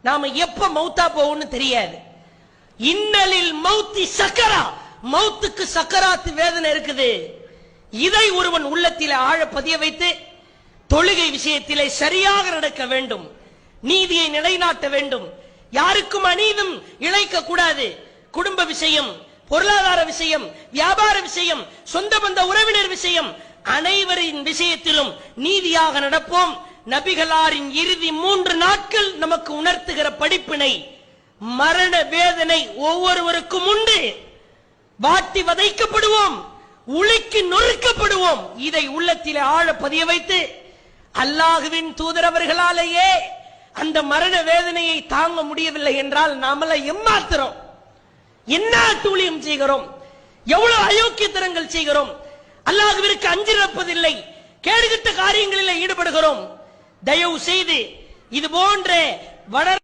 நாம எப்ப மௌத்தா போவோம்னு தெரியாது. இன்னலில் மௌத்தி சக்கரா, மௌத்துக்கு சக்கராத்து வேதனை இருக்குது. இதை ஒருவன் உள்ளத்தில் ஆழ பதிய வைத்து தொழுகை விஷயத்திலே சரியாக நடக்க வேண்டும், நீதியை நிலைநாட்ட வேண்டும், யாருக்கும் அநீதம் இழைக்க கூடாது. குடும்ப விஷயம், பொருளாதார விஷயம், வியாபார விஷயம், சொந்த பந்த உறவினர் விஷயம், அனைவரின் விஷயத்திலும் நீதியாக நடப்போம். நபிகளாரின் இறுதி 3 நாட்கள் நமக்கு உணர்த்துகிற படிப்பினை, மரண வேதனை ஒவ்வொருவருக்கும் உண்டு. வாட்டி வதைக்கப்படுவோம், உலுக்கி நொறுக்கப்படுவோம். இதை உள்ளத்தில் ஆழ பதிய வைத்து அல்லாஹ்வின் தூதர் அவர்களாலேயே அந்த மரண வேதனையை தாங்க முடியவில்லை என்றால் நாமள எம்மாத்திரம் என்ன அட்டூழியம் செய்கிறோம், எவ்வளவு அயோக்கியத்தனங்கள் செய்கிறோம், அல்லாஹ்விற்கு அஞ்சிருப்பதில்லை, கேடுகட்ட காரியங்களில் ஈடுபடுகிறோம். தயவு செய்து இது போன்ற வளர்